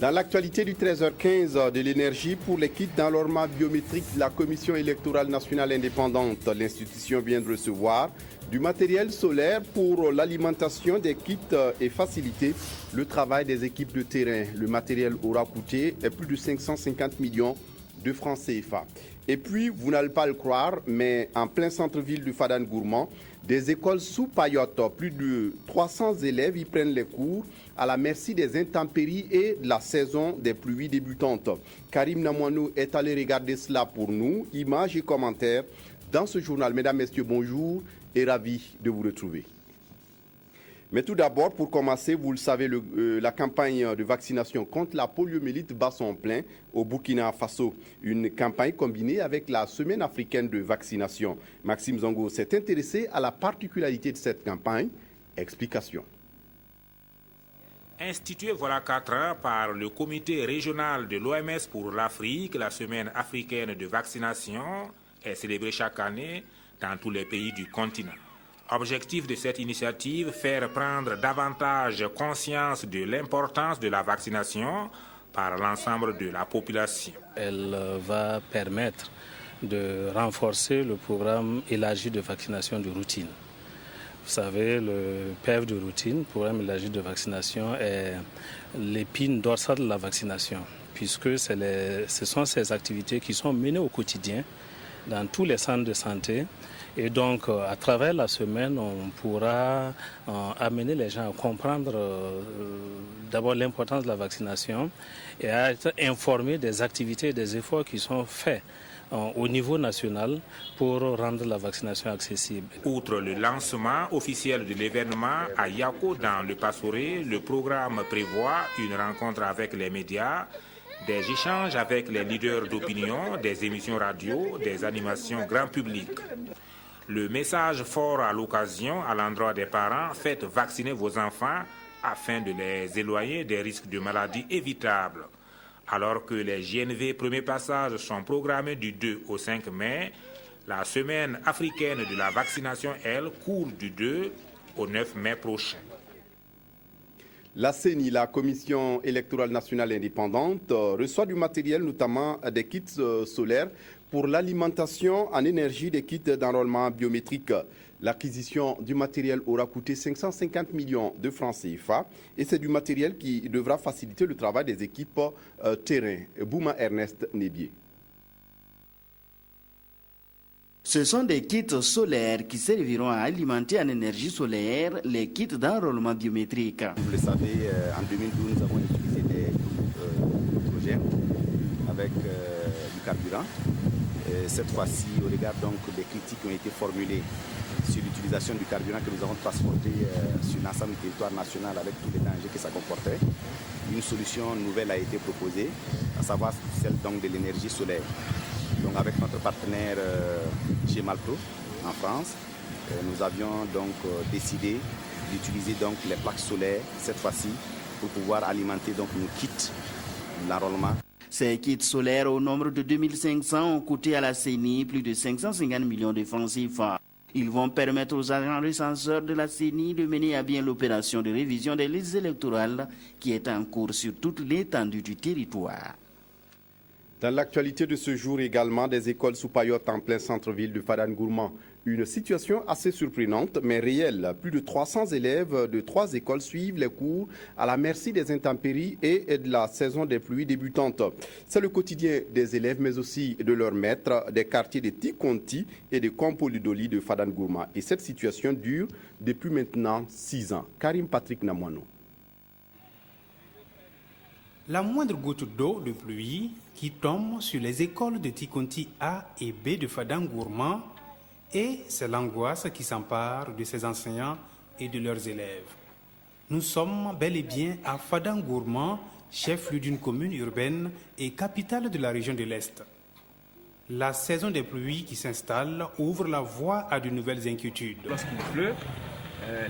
Dans l'actualité du 13h15 de l'énergie, pour les kits d'enrôlement biométrique, la Commission électorale nationale indépendante, l'institution vient de recevoir du matériel solaire pour l'alimentation des kits et faciliter le travail des équipes de terrain. Le matériel aura coûté plus de 550 millions de francs CFA. Et puis, vous n'allez pas le croire, mais en plein centre-ville du Fadane Gourmand, des écoles sous paillotte, plus de 300 élèves y prennent les cours à la merci des intempéries et de la saison des pluies débutantes. Karim Namouanou est allé regarder cela pour nous, images et commentaires dans ce journal. Mesdames, Messieurs, bonjour et ravi de vous retrouver. Mais tout d'abord, pour commencer, vous le savez, la campagne de vaccination contre la poliomyélite bat son plein au Burkina Faso. Une campagne combinée avec la semaine africaine de vaccination. Maxime Zongo s'est intéressé à la particularité de cette campagne. Explication. Instituée voilà 4 ans par le comité régional de l'OMS pour l'Afrique, la semaine africaine de vaccination est célébrée chaque année dans tous les pays du continent. Objectif de cette initiative, faire prendre davantage conscience de l'importance de la vaccination par l'ensemble de la population. Elle va permettre de renforcer le programme élargi de vaccination de routine. Vous savez, le PEV de routine, programme élargi de vaccination, est l'épine dorsale de la vaccination, puisque ce sont ces activités qui sont menées au quotidien dans tous les centres de santé. Et donc, à travers la semaine, on pourra amener les gens à comprendre d'abord l'importance de la vaccination et à être informés des activités et des efforts qui sont faits au niveau national pour rendre la vaccination accessible. Outre le lancement officiel de l'événement à Yako dans le Passoré, le programme prévoit une rencontre avec les médias, des échanges avec les leaders d'opinion, des émissions radio, des animations grand public. Le message fort à l'occasion à l'endroit des parents, faites vacciner vos enfants afin de les éloigner des risques de maladies évitables. Alors que les GNV premier passage sont programmés du 2 au 5 mai, la semaine africaine de la vaccination, elle, court du 2 au 9 mai prochain. La CENI, la Commission électorale nationale indépendante, reçoit du matériel, notamment des kits solaires, pour l'alimentation en énergie des kits d'enrôlement biométrique. L'acquisition du matériel aura coûté 550 millions de francs CFA et c'est du matériel qui devra faciliter le travail des équipes terrain. Bouma Ernest Nébier. Ce sont des kits solaires qui serviront à alimenter en énergie solaire les kits d'enrôlement biométrique. Vous le savez, en 2012, nous avons utilisé des hydrogènes avec du carburant. Cette fois-ci, au regard donc des critiques qui ont été formulées sur l'utilisation du carburant que nous avons transporté sur l'ensemble du territoire national avec tous les dangers que ça comportait, une solution nouvelle a été proposée, à savoir celle donc de l'énergie solaire. Donc avec notre partenaire Gemalpro en France, nous avions donc décidé d'utiliser donc les plaques solaires cette fois-ci pour pouvoir alimenter donc nos kits d'enrôlement. Ces kits solaires au nombre de 2500 ont coûté à la CENI plus de 550 millions de francs CFA. Ils vont permettre aux agents recenseurs de la CENI de mener à bien l'opération de révision des listes électorales qui est en cours sur toute l'étendue du territoire. Dans l'actualité de ce jour également, des écoles sous paillotte en plein centre-ville du Fadane Gourmand. Une situation assez surprenante mais réelle. Plus de 300 élèves de 3 écoles suivent les cours à la merci des intempéries et de la saison des pluies débutantes. C'est le quotidien des élèves mais aussi de leurs maîtres des quartiers de Tikonti et de Kompolidoli de Fadane Gourmand. Et cette situation dure depuis maintenant 6 ans. Karim Patrick Namouano. La moindre goutte d'eau de pluie qui tombe sur les écoles de Tikonti A et B de Fadane Gourmand et c'est l'angoisse qui s'empare de ces enseignants et de leurs élèves. Nous sommes bel et bien à Fadane Gourmand, chef-lieu d'une commune urbaine et capitale de la région de l'Est. La saison des pluies qui s'installe ouvre la voie à de nouvelles inquiétudes. Lorsqu'il pleut,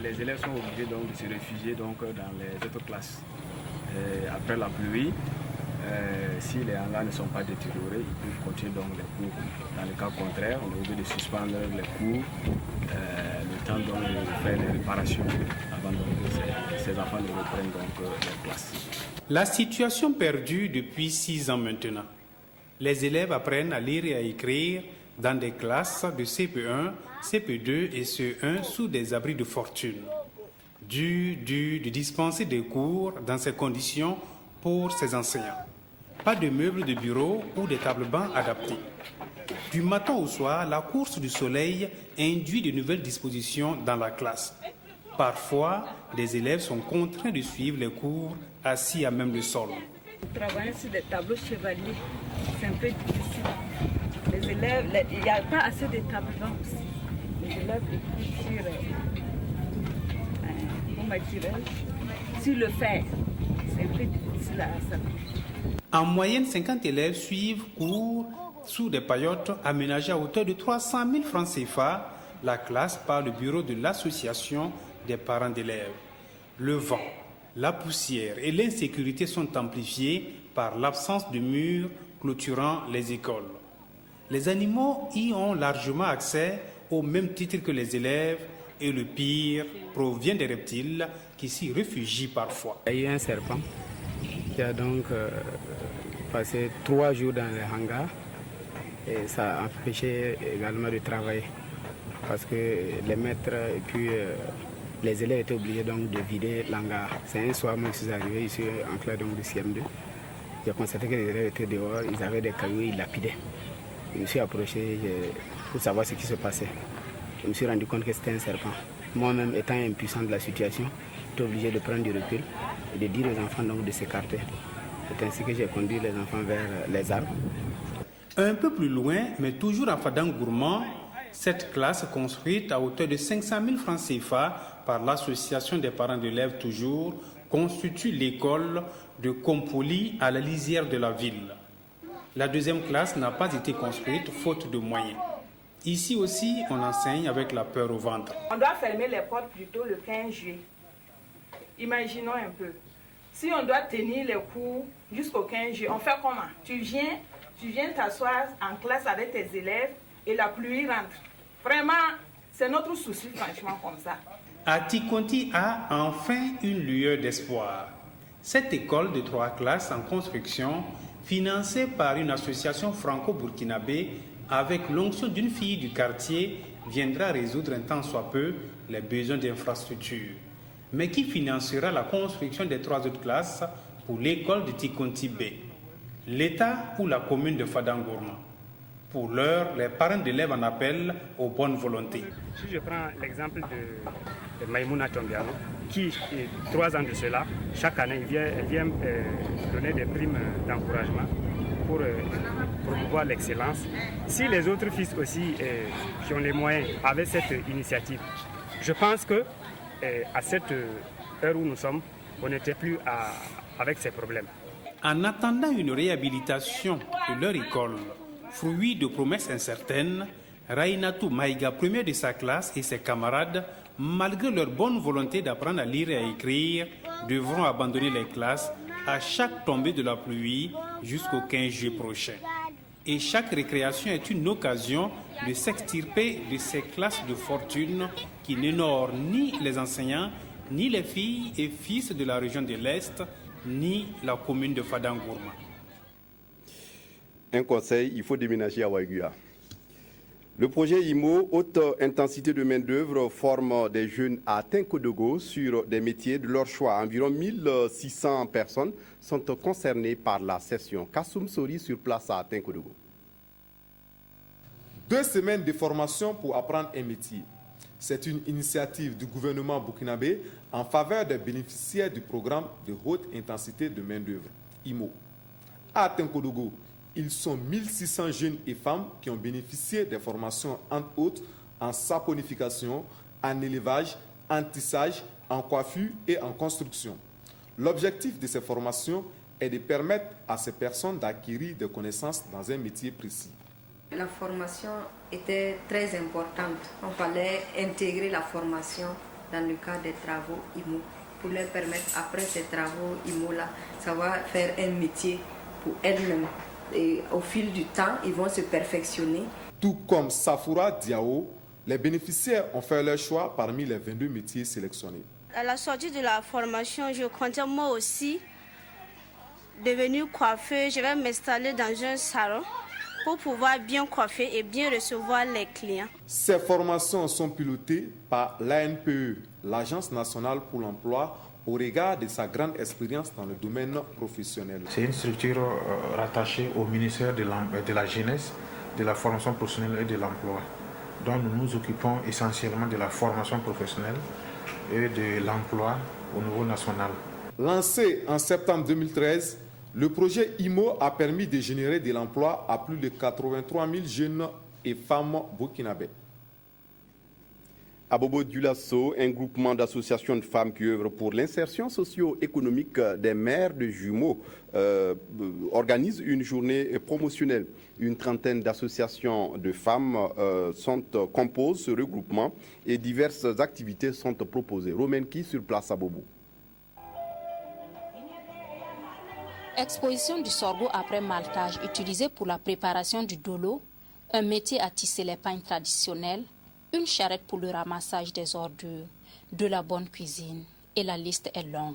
les élèves sont obligés donc de se réfugier donc dans les autres classes. Après la pluie, si les hangars ne sont pas détériorés, ils peuvent continuer donc les cours. Dans le cas contraire, on est obligé de suspendre les cours, le temps donc de faire les réparations avant donc que ces enfants ne reprennent donc leur classe. La situation perdure depuis 6 ans maintenant. Les élèves apprennent à lire et à écrire dans des classes de CP1, CP2 et CE1 sous des abris de fortune. Dur de dispenser des cours dans ces conditions pour ces enseignants. Pas de meubles de bureau ou de tables-bancs adaptés. Du matin au soir, la course du soleil induit de nouvelles dispositions dans la classe. Parfois, les élèves sont contraints de suivre les cours assis à même le sol. Travailler sur des tableaux chevaliers, c'est un peu difficile. Les élèves, il n'y a pas assez de tableaux aussi. Les élèves écrivent sur le fer. C'est un peu difficile à ça. En moyenne, 50 élèves suivent cours sous des paillotes aménagées à hauteur de 300 000 francs CFA, la classe par le bureau de l'association des parents d'élèves. Le vent, la poussière et l'insécurité sont amplifiés par l'absence de murs clôturant les écoles. Les animaux y ont largement accès au même titre que les élèves et le pire provient des reptiles qui s'y réfugient parfois. Il y a eu un serpent qui a donc passé 3 jours dans les hangars et ça a empêché également de travailler parce que les maîtres et puis les élèves étaient obligés donc de vider l'hangar. C'est un soir, moi je suis arrivé ici en classe donc de CM2. J'ai constaté que les élèves étaient dehors, ils avaient des cailloux, ils lapidaient. Je me suis approché pour savoir ce qui se passait. Je me suis rendu compte que c'était un serpent. Moi-même, étant impuissant de la situation, j'étais obligé de prendre du recul et de dire aux enfants donc de s'écarter. C'est ainsi que j'ai conduit les enfants vers les arbres. Un peu plus loin, mais toujours à Fadangourma, cette classe construite à hauteur de 500 000 francs CFA par l'association des parents d'élèves toujours constitue l'école de Kompoli à la lisière de la ville. La deuxième classe n'a pas été construite faute de moyens. Ici aussi, on enseigne avec la peur au ventre. On doit fermer les portes plutôt le 15 juillet. Imaginons un peu. Si on doit tenir les cours jusqu'au 15 juillet, on fait comment? Tu viens t'asseoir en classe avec tes élèves et la pluie rentre. Vraiment, c'est notre souci, franchement, comme ça. Tikonti a enfin une lueur d'espoir. Cette école de 3 classes en construction, financée par une association franco-burkinabé avec l'onction d'une fille du quartier, viendra résoudre un tant soit peu les besoins d'infrastructures. Mais qui financera la construction des 3 autres classes pour l'école de Tikonti B? L'État ou la commune de Fadangourma? Pour l'heure, les parents d'élèves en appellent aux bonnes volontés. Si je prends l'exemple de Maïmouna Tombiano, qui, 3 ans de cela, chaque année, elle vient donner des primes d'encouragement pour promouvoir l'excellence. Si les autres fils aussi qui ont les moyens avaient cette initiative, je pense que à cette heure où nous sommes, on n'était plus avec ces problèmes. En attendant une réhabilitation de leur école, fruit de promesses incertaines, Rainatou Maïga, premier de sa classe, et ses camarades, malgré leur bonne volonté d'apprendre à lire et à écrire, devront abandonner les classes à chaque tombée de la pluie jusqu'au 15 juillet prochain. Et chaque récréation est une occasion de s'extirper de ces classes de fortune qui n'honorent ni les enseignants, ni les filles et fils de la région de l'Est, ni la commune de Fadangourma. Un conseil, il faut déménager à Waiguya. Le projet IMO, haute intensité de main-d'œuvre, forme des jeunes à Tinkodogo sur des métiers de leur choix. Environ 1600 personnes sont concernées par la session. Kassoum Sori sur place à Tinkodogo. 2 semaines de formation pour apprendre un métier. C'est une initiative du gouvernement burkinabé en faveur des bénéficiaires du programme de haute intensité de main-d'œuvre, IMO. À Tinkodogo, ils sont 1600 jeunes et femmes qui ont bénéficié des formations, entre autres, en saponification, en élevage, en tissage, en coiffure et en construction. L'objectif de ces formations est de permettre à ces personnes d'acquérir des connaissances dans un métier précis. La formation était très importante. On fallait intégrer la formation dans le cadre des travaux IMO pour leur permettre, après ces travaux IMO-là, savoir faire un métier pour elles-mêmes. Et au fil du temps, ils vont se perfectionner. Tout comme Safoura Diao, les bénéficiaires ont fait leur choix parmi les 22 métiers sélectionnés. À la sortie de la formation, je comptais moi aussi devenir coiffeuse, je vais m'installer dans un salon pour pouvoir bien coiffer et bien recevoir les clients. Ces formations sont pilotées par l'ANPE, l'Agence nationale pour l'emploi, au regard de sa grande expérience dans le domaine professionnel. C'est une structure rattachée au ministère de la Jeunesse, de la formation professionnelle et de l'emploi. Donc nous nous occupons essentiellement de la formation professionnelle et de l'emploi au niveau national. Lancé en septembre 2013, le projet IMO a permis de générer de l'emploi à plus de 83 000 jeunes et femmes burkinabés. À Bobo Dioulasso, un groupement d'associations de femmes qui œuvrent pour l'insertion socio-économique des mères de jumeaux organise une journée promotionnelle. Une trentaine d'associations de femmes composent ce regroupement et diverses activités sont proposées. Romainki sur place à Bobo. Exposition du sorgho après maltage utilisé pour la préparation du dolo, un métier à tisser les pagnes traditionnelles, une charrette pour le ramassage des ordures, de la bonne cuisine, et la liste est longue.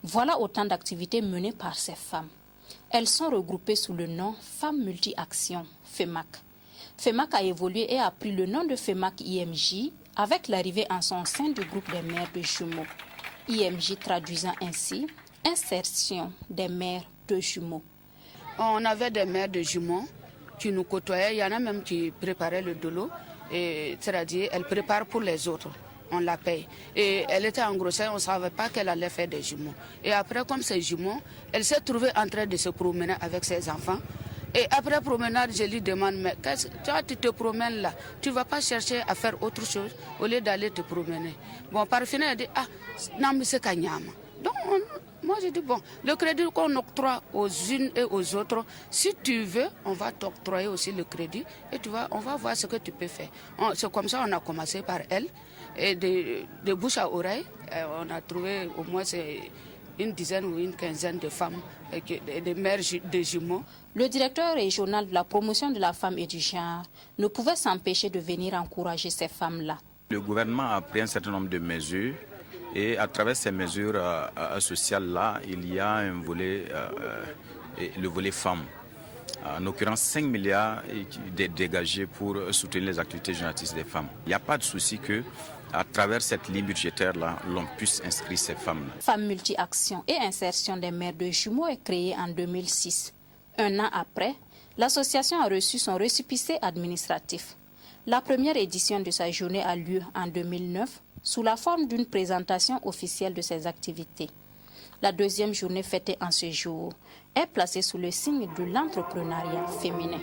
Voilà autant d'activités menées par ces femmes. Elles sont regroupées sous le nom Femmes Multi-Action, FEMAC. FEMAC a évolué et a pris le nom de FEMAC IMJ avec l'arrivée en son sein du groupe des mères de jumeaux. IMJ traduisant ainsi insertion des mères de jumeaux. On avait des mères de jumeaux qui nous côtoyaient. Il y en a même qui préparaient le dolo. C'est-à-dire, elle prépare pour les autres. On la paye. Et elle était en grossesse, on ne savait pas qu'elle allait faire des jumeaux. Et après, comme ces jumeaux, elle s'est trouvée en train de se promener avec ses enfants. Et après promenade, je lui demande, mais toi, tu te promènes là, tu ne vas pas chercher à faire autre chose au lieu d'aller te promener. Bon, par final, elle dit, non, mais c'est Kanyama. Donc, moi, je dis, bon, le crédit qu'on octroie aux unes et aux autres, si tu veux, on va t'octroyer aussi le crédit et on va voir ce que tu peux faire. C'est comme ça qu'on a commencé par elle. Et de bouche à oreille, on a trouvé au moins une dizaine ou une quinzaine de femmes, des mères de jumeaux. Le directeur régional de la promotion de la femme et du genre ne pouvait s'empêcher de venir encourager ces femmes-là. Le gouvernement a pris un certain nombre de mesures. Et à travers ces mesures sociales-là, il y a un volet, le volet femmes. En l'occurrence, 5 milliards dégagés pour soutenir les activités journalistiques des femmes. Il n'y a pas de souci qu'à travers cette ligne budgétaire-là, l'on puisse inscrire ces femmes-là. Femmes Multi-Action et insertion des mères de jumeaux est créée en 2006. Un an après, l'association a reçu son récépissé administratif. La première édition de sa journée a lieu en 2009 sous la forme d'une présentation officielle de ses activités. La deuxième journée fêtée en ce jour est placée sous le signe de l'entrepreneuriat féminin.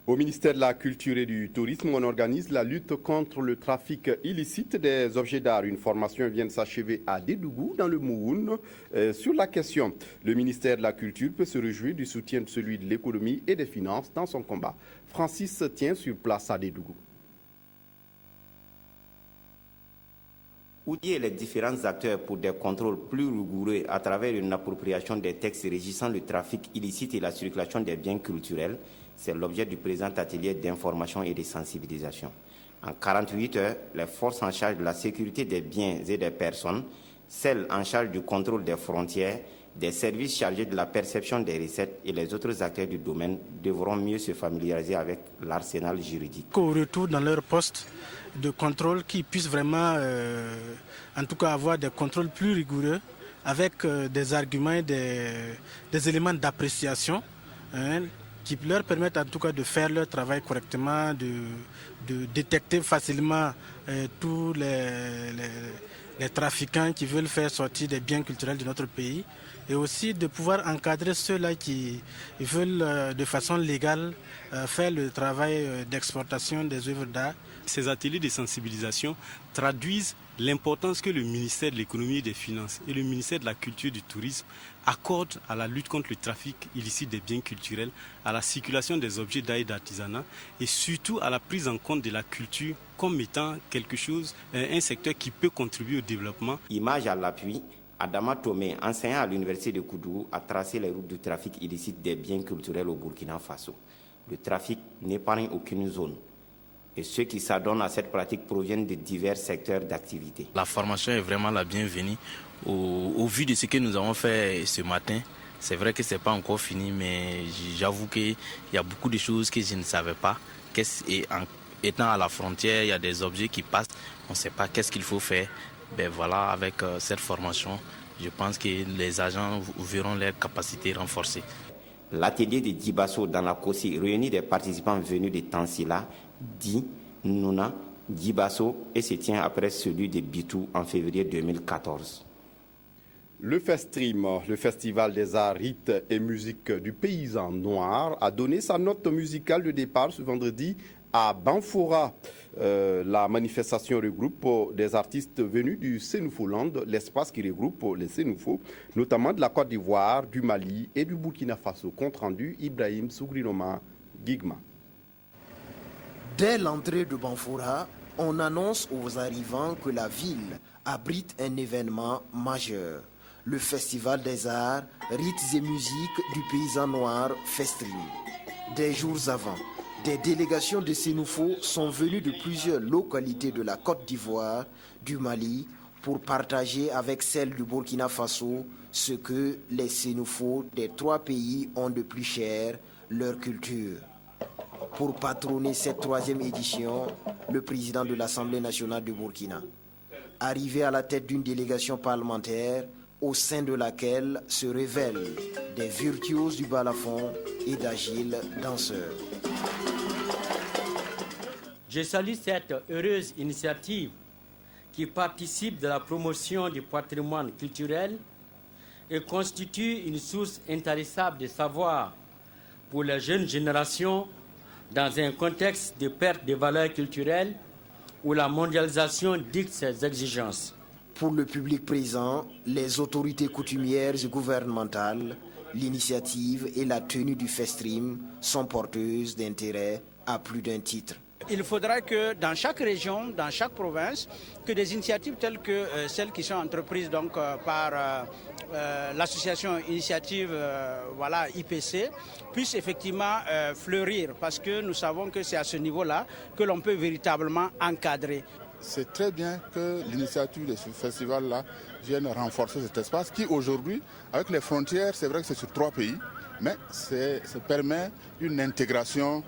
Au ministère de la Culture et du Tourisme, on organise la lutte contre le trafic illicite des objets d'art. Une formation vient de s'achever à Dédougou, dans le Mouhoun, sur la question. Le ministère de la Culture peut se réjouir du soutien de celui de l'économie et des finances dans son combat. Francis tient sur place à Dédougou. Outiller les différents acteurs pour des contrôles plus rigoureux à travers une appropriation des textes régissant le trafic illicite et la circulation des biens culturels, c'est l'objet du présent atelier d'information et de sensibilisation. En 48 heures, les forces en charge de la sécurité des biens et des personnes, celles en charge du contrôle des frontières, des services chargés de la perception des recettes et les autres acteurs du domaine devront mieux se familiariser avec l'arsenal juridique. Au retour dans leur poste de contrôle, qu'ils puissent vraiment, en tout cas, avoir des contrôles plus rigoureux avec des arguments et des éléments d'appréciation qui leur permettent en tout cas de faire leur travail correctement, de détecter facilement tous les trafiquants qui veulent faire sortir des biens culturels de notre pays et aussi de pouvoir encadrer ceux-là qui veulent de façon légale faire le travail d'exportation des œuvres d'art. Ces ateliers de sensibilisation traduisent l'importance que le ministère de l'économie et des finances et le ministère de la culture et du tourisme accordent à la lutte contre le trafic illicite des biens culturels, à la circulation des objets d'art et d'artisanat et surtout à la prise en compte de la culture comme étant quelque chose, un secteur qui peut contribuer au développement. Image à l'appui, Adama Tomé, enseignant à l'université de Koudou, a tracé les routes du trafic illicite des biens culturels au Burkina Faso. Le trafic n'épargne aucune zone. Et ceux qui s'adonnent à cette pratique proviennent de divers secteurs d'activité. La formation est vraiment la bienvenue. Au vu de ce que nous avons fait ce matin, c'est vrai que ce n'est pas encore fini, mais j'avoue qu'il y a beaucoup de choses que je ne savais pas. Et en étant à la frontière, il y a des objets qui passent, on ne sait pas qu'est-ce qu'il faut faire. Ben voilà, avec cette formation, je pense que les agents verront leurs capacités renforcées. L'atelier de Dibasso dans la Kossi réunit des participants venus de Tansila, Di, Nouna, Dibasso et se tient après celui de Bitou en février 2014. Le Festrim, le Festival des arts, rites et musique du paysan noir, a donné sa note musicale de départ ce vendredi à Banfora. La manifestation regroupe des artistes venus du Sénoufo-Land, l'espace qui regroupe les Sénoufos, notamment de la Côte d'Ivoire, du Mali et du Burkina Faso. Compte rendu, Ibrahim Sougrinoma Gigma. Dès l'entrée de Banfora, on annonce aux arrivants que la ville abrite un événement majeur. Le Festival des arts, rites et musiques du paysan noir Festrim. Des jours avant, des délégations de Sénoufos sont venues de plusieurs localités de la Côte d'Ivoire, du Mali, pour partager avec celles du Burkina Faso ce que les Sénoufos des trois pays ont de plus cher, leur culture. Pour patronner cette troisième édition, le président de l'Assemblée nationale du Burkina, arrivé à la tête d'une délégation parlementaire, au sein de laquelle se révèlent des virtuoses du balafon et d'agiles danseurs. Je salue cette heureuse initiative qui participe de la promotion du patrimoine culturel et constitue une source intarissable de savoir pour les jeunes générations dans un contexte de perte de valeurs culturelles où la mondialisation dicte ses exigences. Pour le public présent, les autorités coutumières et gouvernementales, l'initiative et la tenue du Festrim sont porteuses d'intérêt à plus d'un titre. Il faudra que dans chaque région, dans chaque province, que des initiatives telles que celles qui sont entreprises donc, par l'association Initiative IPC puissent effectivement fleurir, parce que nous savons que c'est à ce niveau-là que l'on peut véritablement encadrer. C'est très bien que l'initiative de ce festival-là vienne renforcer cet espace qui aujourd'hui, avec les frontières, c'est vrai que c'est sur 3 pays, mais ça permet une intégration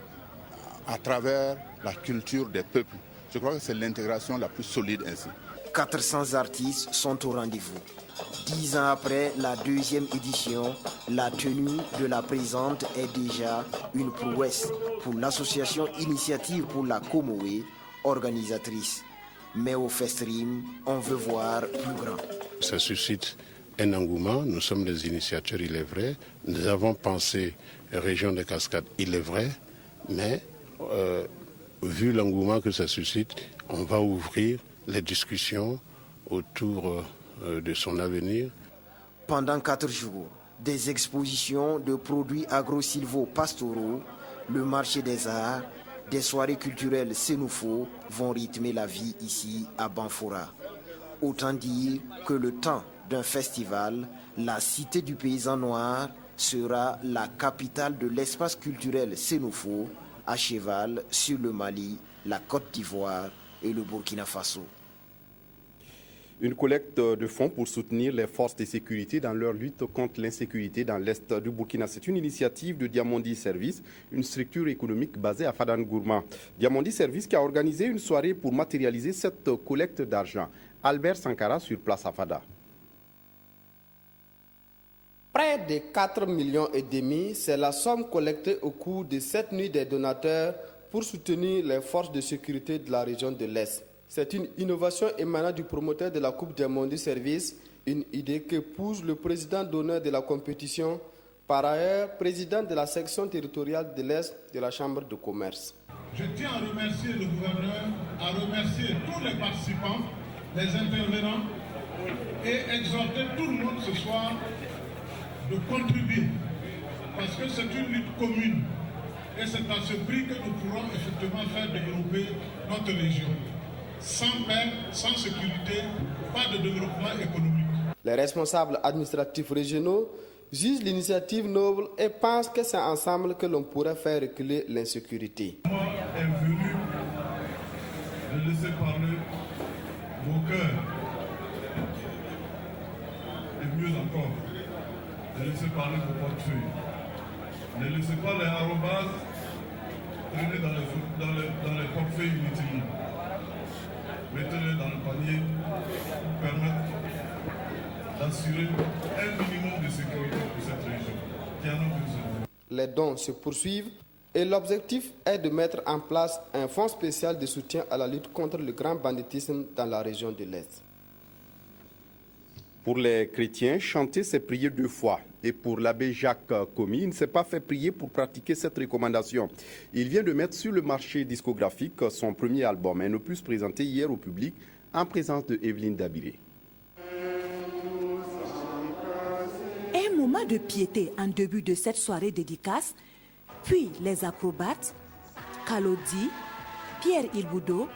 à travers la culture des peuples. Je crois que c'est l'intégration la plus solide ainsi. 400 artistes sont au rendez-vous. 10 ans après la deuxième édition, la tenue de la présente est déjà une prouesse pour l'association Initiative pour la Comoé, organisatrice. Mais au Festrim, on veut voir plus grand. Ça suscite un engouement. Nous sommes des initiateurs, il est vrai. Nous avons pensé région de Cascades, il est vrai. Mais vu l'engouement que ça suscite, on va ouvrir les discussions autour de son avenir. Pendant 4 jours, des expositions de produits agro-silvo-pastoraux, le marché des arts, des soirées culturelles sénoufos vont rythmer la vie ici à Banfora. Autant dire que le temps d'un festival, la cité du paysan noir sera la capitale de l'espace culturel sénoufo, à cheval sur le Mali, la Côte d'Ivoire et le Burkina Faso. Une collecte de fonds pour soutenir les forces de sécurité dans leur lutte contre l'insécurité dans l'est du Burkina. C'est une initiative de Diamondi Service, une structure économique basée à Fadangourma. Diamondi Service qui a organisé une soirée pour matérialiser cette collecte d'argent. Albert Sankara sur place à Fada. Près de 4,5 millions, c'est la somme collectée au cours de cette nuit des donateurs pour soutenir les forces de sécurité de la région de l'Est. C'est une innovation émanant du promoteur de la Coupe Diamondi Service, une idée que pousse le président d'honneur de la compétition, par ailleurs président de la section territoriale de l'Est de la Chambre de commerce. Je tiens à remercier le gouverneur, à remercier tous les participants, les intervenants et exhorter tout le monde ce soir de contribuer, parce que c'est une lutte commune et c'est à ce prix que nous pourrons effectivement faire développer notre région. Sans paix, sans sécurité, pas de développement économique. Les responsables administratifs régionaux jugent l'initiative noble et pensent que c'est ensemble que l'on pourrait faire reculer l'insécurité. Le moment est venu Ne laissez parler vos cœurs. Et mieux encore, ne laissez parler vos portefeuilles. Ne laissez pas les arrobases traîner dans les portefeuilles inutiles. Mettez-les dans le panier pour permettre d'assurer un minimum de sécurité pour cette région qui en a besoin. Les dons se poursuivent et l'objectif est de mettre en place un fonds spécial de soutien à la lutte contre le grand banditisme dans la région de l'Est. Pour les chrétiens, chanter, c'est prier 2 fois. Et pour l'abbé Jacques Comy, il ne s'est pas fait prier pour pratiquer cette recommandation. Il vient de mettre sur le marché discographique son premier album, un opus présenté hier au public en présence de Evelyne Dabiré. Un moment de piété en début de cette soirée dédicace, puis les acrobates, Kalodi, Pierre Ilboudo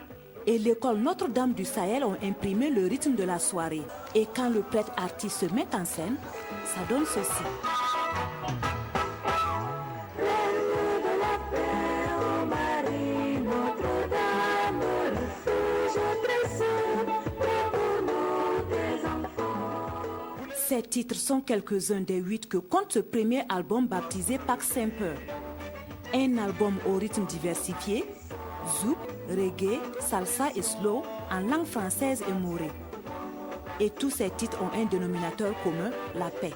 et l'école Notre-Dame du Sahel ont imprimé le rythme de la soirée. Et quand le prêtre artiste se met en scène, ça donne ceci. Ces titres sont quelques-uns des 8 que compte ce premier album baptisé Pâques Saint-Peur. Un album au rythme diversifié, zouk, reggae, salsa et slow en langue française et morée. Et tous ces titres ont un dénominateur commun, la paix.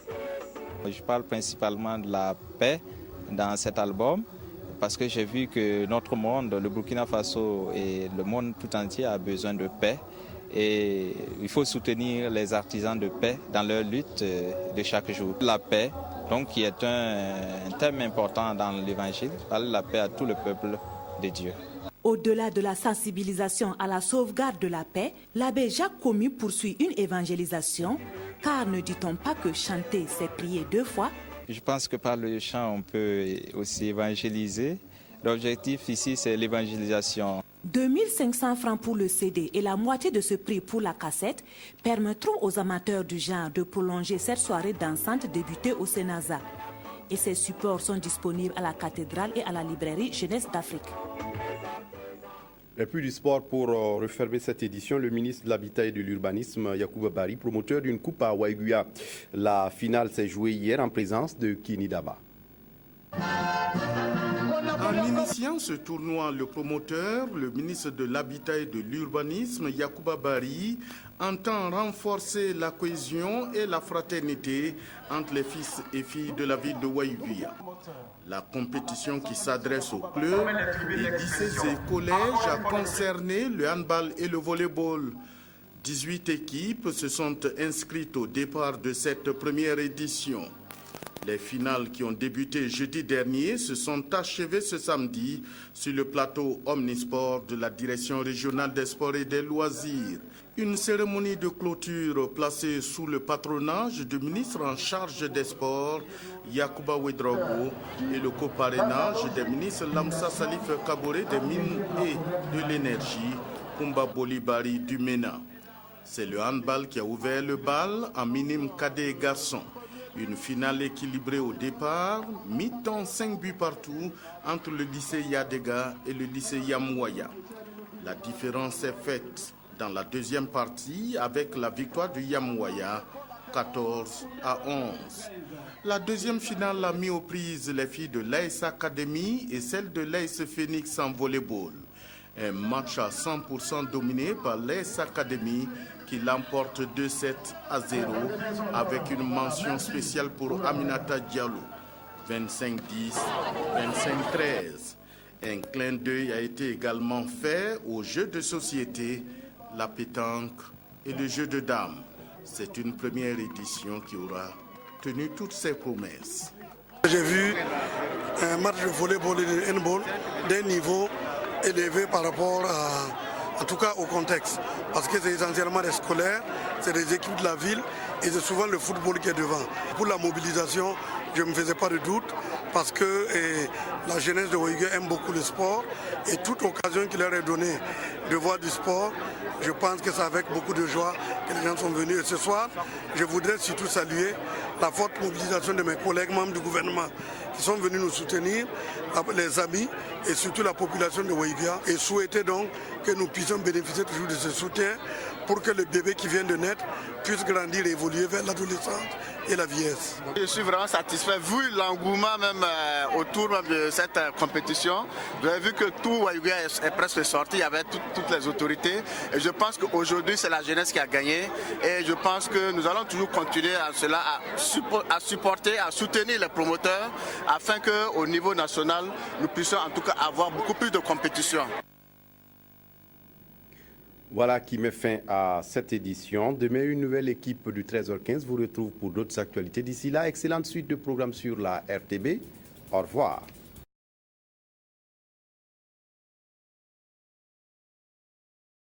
Je parle principalement de la paix dans cet album parce que j'ai vu que notre monde, le Burkina Faso et le monde tout entier a besoin de paix. Et il faut soutenir les artisans de paix dans leur lutte de chaque jour. La paix, donc, qui est un thème important dans l'Évangile, parle de la paix à tout le peuple de Dieu. Au-delà de la sensibilisation à la sauvegarde de la paix, l'abbé Jacques Comy poursuit une évangélisation, car ne dit-on pas que chanter, c'est prier 2 fois? Je pense que par le chant, on peut aussi évangéliser. L'objectif ici, c'est l'évangélisation. 2500 francs pour le CD et la moitié de ce prix pour la cassette permettront aux amateurs du genre de prolonger cette soirée dansante débutée au Sénasa. Et ces supports sont disponibles à la cathédrale et à la librairie Jeunesse d'Afrique. Et puis du sport pour refermer cette édition, le ministre de l'Habitat et de l'Urbanisme, Yacouba Bari, promoteur d'une coupe à Waiguya. La finale s'est jouée hier en présence de Kini Daba. En initiant ce tournoi, le promoteur, le ministre de l'Habitat et de l'Urbanisme, Yacouba Bari, entend renforcer la cohésion et la fraternité entre les fils et filles de la ville de Waiguya. La compétition qui s'adresse aux clubs, les lycées et collèges a concerné le handball et le volleyball. 18 équipes se sont inscrites au départ de cette première édition. Les finales qui ont débuté jeudi dernier se sont achevées ce samedi sur le plateau Omnisport de la Direction régionale des sports et des loisirs. Une cérémonie de clôture placée sous le patronage du ministre en charge des sports, Yacouba Ouedraogo, et le coparrainage des ministres Lamsa Salif Kaboré des Mines et de l'Énergie, Koumba Bolibari du MENA. C'est le handball qui a ouvert le bal en minime cadet et garçons. Une finale équilibrée au départ, mi-temps 5 buts partout entre le lycée Yadega et le lycée Yamouaya. La différence est faite dans la deuxième partie avec la victoire du Yamouaya, 14 à 11. La deuxième finale a mis aux prises les filles de l'AS Academy et celle de l'AS Phoenix en volleyball. Un match à 100% dominé par l'AS Academy qui l'emporte 2-7 à 0 avec une mention spéciale pour Aminata Diallo, 25-10, 25-13. Un clin d'œil a été également fait aux jeux de société, la pétanque et le jeu de dames. C'est une première édition qui aura tenu toutes ses promesses. J'ai vu un match de volleyball et de handball d'un niveau élevé par rapport en tout cas au contexte, parce que c'est essentiellement des scolaires, c'est des équipes de la ville et c'est souvent le football qui est devant. Pour la mobilisation, je ne me faisais pas de doute, parce que la jeunesse de Ouiga aime beaucoup le sport et toute occasion qui leur est donnée de voir du sport, je pense que c'est avec beaucoup de joie que les gens sont venus. Et ce soir, je voudrais surtout saluer la forte mobilisation de mes collègues membres du gouvernement qui sont venus nous soutenir, les amis et surtout la population de Ouiga, et souhaiter donc que nous puissions bénéficier toujours de ce soutien pour que le bébé qui vient de naître puisse grandir et évoluer vers l'adolescence et la vieillesse. Je suis vraiment satisfait, vu l'engouement même autour même de cette compétition. Vous avez vu que tout Ouiga est presque sorti, il y avait toutes les autorités. Et je pense qu'aujourd'hui, c'est la jeunesse qui a gagné. Et je pense que nous allons toujours continuer à cela, à supporter, à soutenir les promoteurs, afin qu'au niveau national, nous puissions en tout cas avoir beaucoup plus de compétition. Voilà qui met fin à cette édition. Demain, une nouvelle équipe du 13h15 vous retrouve pour d'autres actualités. D'ici là, excellente suite de programmes sur la RTB. Au revoir.